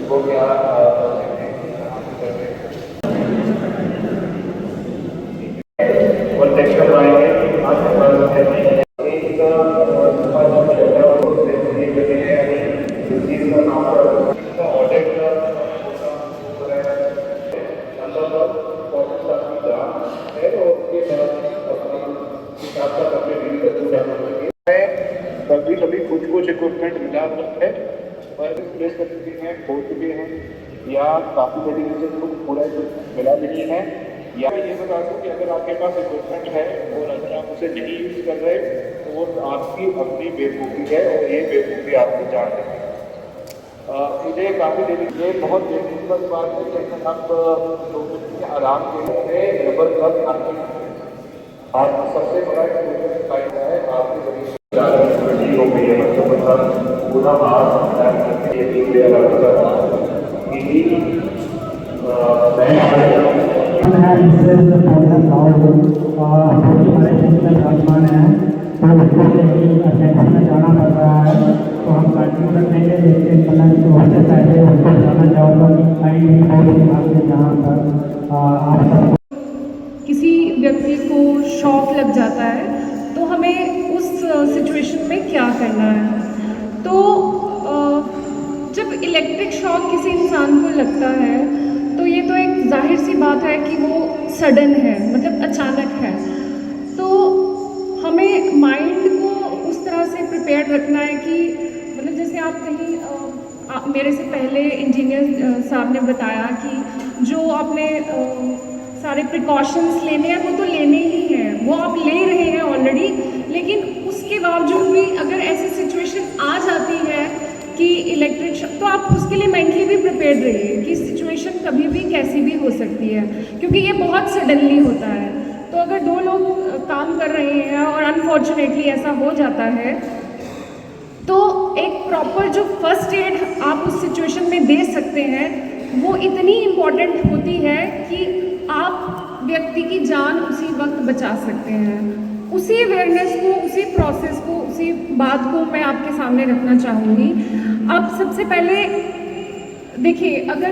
वो क्या और टेक्स्ट करवाएंगे कभी कभी कुछ इक्विपमेंट मिला है पर प्लेस कर चुके हैं, हो चुके हैं या काफ़ी बड़ी रीजन को पूरा मिला नहीं है। या मैं ये बता दूँ कि अगर आपके पास इक्विपमेंट है और अगर आप उसे नहीं यूज़ कर रहे तो वो आपकी अपनी बेवकूफ़ी है और ये बेवकूफ़ी आपकी जान है। मुझे काफ़ी देर ये बहुत दिलचस्प बात है कि अगर आप 2 मिनट के आराम के लिए रबर ग्लव आते हैं, आप सबसे बड़ा फायदा है आपकी बड़ी हो गई है बच्चों के साथ पूरा जाना पड़ रहा है तो हम कंटिन्यू रखेंगे। देखते हैं तो होते पहले उनको बताना चाहूँगा कि कई भी बहुत आगे जहाँ पर आप सब किसी व्यक्ति को शॉक लग जाता है तो हमें उस सिचुएशन में क्या करना है। तो जब इलेक्ट्रिक शॉक किसी इंसान को लगता है तो ये तो एक जाहिर सी बात है कि वो सडन है, मतलब अचानक है। तो हमें माइंड को उस तरह से प्रिपेयर रखना है कि मतलब जैसे आप कहीं मेरे से पहले इंजीनियर साहब ने बताया कि जो आपने सारे प्रिकॉशंस लेने हैं वो तो लेने ही हैं, वो आप ले रहे हैं ऑलरेडी। लेकिन उसके बावजूद भी अगर ऐसी सिचुएशन आ जाती है कि इलेक्ट्रिक शॉक, तो आप उसके लिए मेंटली भी प्रिपेयर रहिए कि सिचुएशन कभी भी कैसी भी हो सकती है, क्योंकि ये बहुत सडनली होता है। तो अगर 2 लोग काम कर रहे हैं और अनफॉर्चुनेटली ऐसा हो जाता है तो एक प्रॉपर जो फर्स्ट एड आप उस सिचुएशन में दे सकते हैं वो इतनी इम्पॉर्टेंट होती है कि आप व्यक्ति की जान उसी वक्त बचा सकते हैं। उसी अवेयरनेस को, उसी प्रोसेस को, उसी बात को मैं आपके सामने रखना चाहूँगी। अब सबसे पहले देखिए, अगर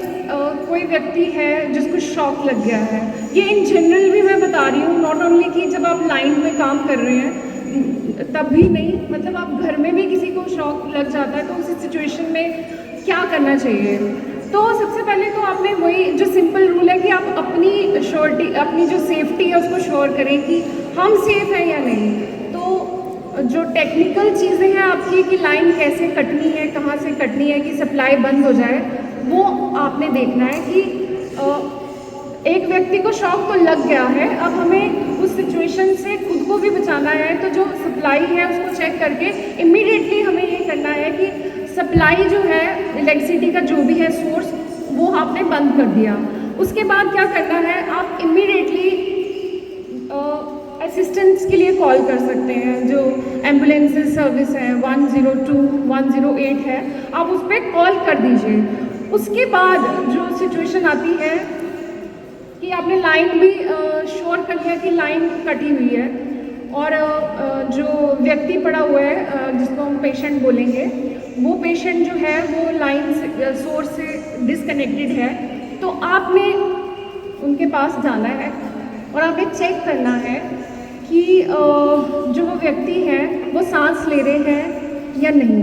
कोई व्यक्ति है जिसको शॉक लग गया है, ये इन जनरल भी मैं बता रही हूँ, नॉट ओनली कि जब आप लाइन में काम कर रहे हैं तब भी नहीं, मतलब आप घर में भी किसी को शॉक लग जाता है तो उस सिचुएशन में क्या करना चाहिए। तो सबसे पहले तो आपने वही जो सिंपल रूल है कि आप अपनी श्योरिटी, अपनी जो सेफ्टी है उसको श्योर करें कि हम सेफ हैं या नहीं। तो जो टेक्निकल चीज़ें हैं आपकी कि लाइन कैसे कटनी है, कहाँ से कटनी है कि सप्लाई बंद हो जाए, वो आपने देखना है कि एक व्यक्ति को शॉक तो लग गया है, अब हमें उस सिचुएशन से खुद को भी बचाना है। तो जो सप्लाई है उसको चेक करके इमीडिएटली हमें ये करना है कि सप्लाई जो है इलेक्ट्रिसिटी का जो भी है सोर्स वो आपने बंद कर दिया। उसके बाद क्या करना है, आप इमीडिएटली असिस्टेंस के लिए कॉल कर सकते हैं। जो एम्बुलेंसेस सर्विस है 102, 108 है, आप उस पर कॉल कर दीजिए। उसके बाद जो सिचुएशन आती है कि आपने लाइन भी श्योर कर लिया कि लाइन कटी हुई है और जो व्यक्ति पड़ा हुआ है जिसको हम पेशेंट बोलेंगे, वो पेशेंट जो है वो लाइन से सोर्स से डिसकनेक्टेड है, तो आपने उनके पास जाना है और आपने चेक करना है कि जो वो व्यक्ति है वो सांस ले रहे हैं या नहीं।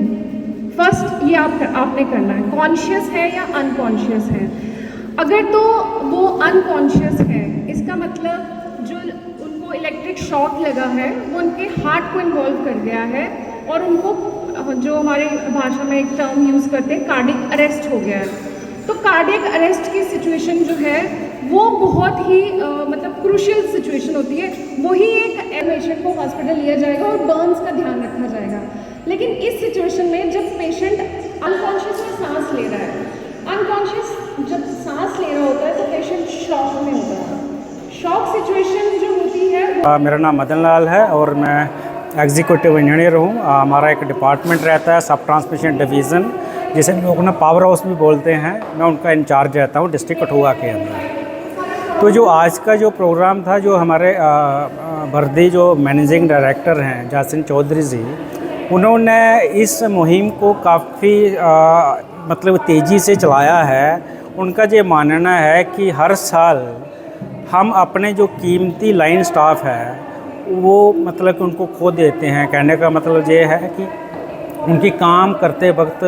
फर्स्ट ये आपने करना है, कॉन्शियस है या अनकॉन्शियस है। अगर तो वो अनकॉन्शियस है, इसका मतलब जो उनको इलेक्ट्रिक शॉक लगा है वो उनके हार्ट को इन्वॉल्व कर गया है और उनको जो हमारी भाषा में एक टर्म यूज़ करते हैं कार्डियक अरेस्ट हो गया है। तो कार्डियक अरेस्ट की सिचुएशन जो है वो बहुत ही मतलब क्रूशियल सिचुएशन होती है। वही एक पेशेंट को हॉस्पिटल लिया जाएगा और बर्न्स का ध्यान रखा जाएगा। लेकिन इस सिचुएशन में जब पेशेंट अनकॉन्शियस में सांस ले रहा है, अनकॉन्शियस जब सांस ले रहा होता है तो पेशेंट शॉक में होता है। शॉक सिचुएशन जो होती है मेरा नाम मदन लाल है और मैं एग्जीक्यूटिव इंजीनियर हूँ। हमारा एक डिपार्टमेंट रहता है सब ट्रांसमिशन डिवीज़न, जिसे लोग ना पावर हाउस भी बोलते हैं। मैं उनका इंचार्ज रहता हूँ डिस्ट्रिक्ट कठुआ के अंदर। तो जो आज का जो प्रोग्राम था, जो हमारे वर्दी जो मैनेजिंग डायरेक्टर हैं जासिन चौधरी जी, उन्होंने इस मुहिम को काफ़ी मतलब तेज़ी से चलाया है। उनका ये मानना है कि हर साल हम अपने जो कीमती लाइन स्टाफ है वो मतलब कि उनको खो देते हैं। कहने का मतलब ये है कि उनकी काम करते वक्त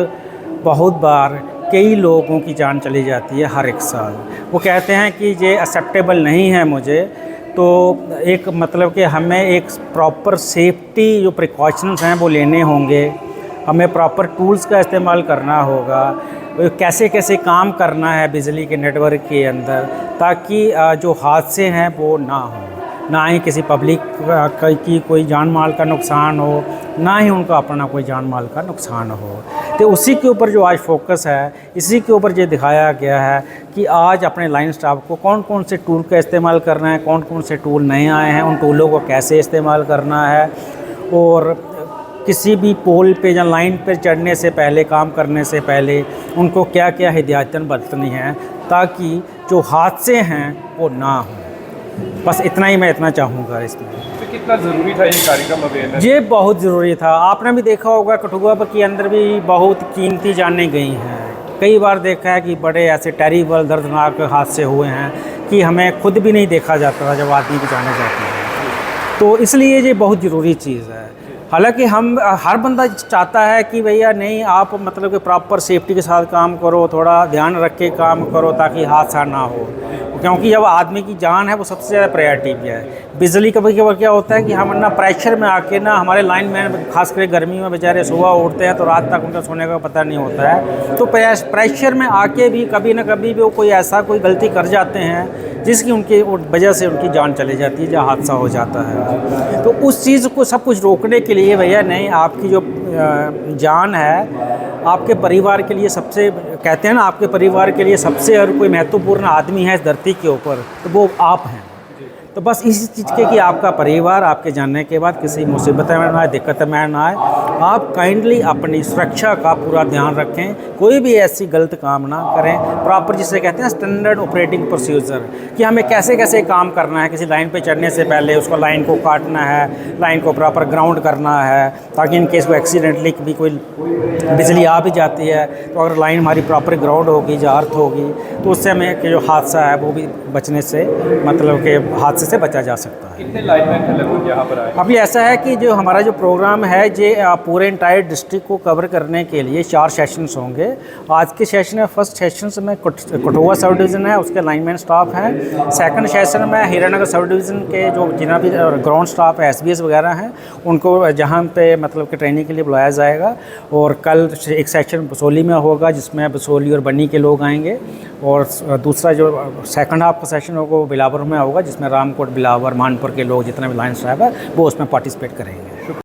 बहुत बार कई लोगों की जान चली जाती है हर एक साल। वो कहते हैं कि ये एक्सेप्टेबल नहीं है मुझे, तो एक मतलब कि हमें एक प्रॉपर सेफ्टी जो प्रिकॉशंस हैं वो लेने होंगे, हमें प्रॉपर टूल्स का इस्तेमाल करना होगा, कैसे कैसे काम करना है बिजली के नेटवर्क के अंदर, ताकि जो हादसे हैं वो ना हो, ना ही किसी पब्लिक की कोई जान माल का नुकसान हो, ना ही उनका अपना कोई जान माल का नुकसान हो। तो उसी के ऊपर जो आज फोकस है, इसी के ऊपर ये दिखाया गया है कि आज अपने लाइन स्टाफ को कौन कौन से टूल का इस्तेमाल करना है, कौन कौन से टूल नए आए हैं, उन टूलों को कैसे इस्तेमाल करना है, और किसी भी पोल पे या लाइन पर चढ़ने से पहले, काम करने से पहले उनको क्या क्या हिदायतें बरतनी हैं ताकि जो हादसे हैं वो ना हो। बस इतना ही मैं इतना चाहूँगा इसमें। तो कितना ज़रूरी था ये कार्यक्रम अवेयरनेस? ये बहुत ज़रूरी था। आपने भी देखा होगा कठुआ के अंदर भी बहुत कीमती जानें गई हैं। कई बार देखा है कि बड़े ऐसे टेरिबल दर्दनाक हादसे हुए हैं कि हमें खुद भी नहीं देखा जाता था जब आदमी की जाने जाती है। तो इसलिए ये बहुत ज़रूरी चीज़ है। हालांकि हम हर बंदा चाहता है कि भैया नहीं, आप मतलब कि प्रॉपर सेफ्टी के साथ काम करो, थोड़ा ध्यान रख के काम करो ताकि हादसा ना हो, क्योंकि जब आदमी की जान है वो सबसे ज़्यादा प्रायोरिटी भी है। बिजली कभी कभी क्या होता है कि हम ना प्रेशर में आके ना, हमारे लाइन मैन खास करके गर्मी में बेचारे सुबह उठते हैं तो रात तक उनका सोने का पता नहीं होता है, तो प्रेशर में आके भी कभी ना कभी भी वो कोई ऐसा कोई गलती कर जाते हैं जिसकी उनकी वजह से उनकी जान चली जाती है, जहाँ हादसा हो जाता है। तो उस चीज़ को सब कुछ रोकने के लिए भैया नहीं, आपकी जो जान है आपके परिवार के लिए सबसे, कहते हैं ना, आपके परिवार के लिए सबसे अगर कोई महत्वपूर्ण आदमी है इस धरती के ऊपर तो वो आप हैं। तो बस इसी चीज़ के कि आपका परिवार आपके जानने के बाद किसी मुसीबत में ना आए, दिक्कत में ना आए, आप काइंडली अपनी सुरक्षा का पूरा ध्यान रखें, कोई भी ऐसी गलत काम ना करें। प्रॉपर जिसे कहते हैं स्टैंडर्ड ऑपरेटिंग प्रोसीजर, कि हमें कैसे कैसे काम करना है। किसी लाइन पे चढ़ने से पहले उसको लाइन को काटना है, लाइन को प्रॉपर ग्राउंड करना है, ताकि इन केस को एक्सीडेंटली भी कोई बिजली आ भी जाती है तो अगर लाइन हमारी प्रॉपर ग्राउंड होगी या अर्थ होगी तो उससे हमें कि जो हादसा है वो भी बचने से, मतलब कि हादसे से बचा जा सकता है। कितने लाइनमैन हैं लगभग यहाँ पर आए? अभी ऐसा है कि जो हमारा जो प्रोग्राम है ये पूरे इंटायर डिस्ट्रिक्ट को कवर करने के लिए 4 सेशंस होंगे। आज के सेशन में फर्स्ट सेशन में कठुआ सब डिवीज़न है, उसके लाइनमैन स्टाफ हैं। सेकंड सेशन में हीरानगर सब डिवीज़न के जो जितना भी ग्राउंड स्टाफ है, SBS वगैरह हैं, उनको जहाँ पे मतलब कि ट्रेनिंग के लिए बुलाया जाएगा। और कल एक सेक्शन बसोली में होगा जिसमें बसोली और बनी के लोग आएंगे, और दूसरा जो सेकंड हाफ का सेशन होगा वो बिलावर में होगा जिसमें रामकोट, बिलावर, मानपुर के लोग जितने भी लाइन स्टाफ है वो उसमें पार्टिसिपेट करेंगे।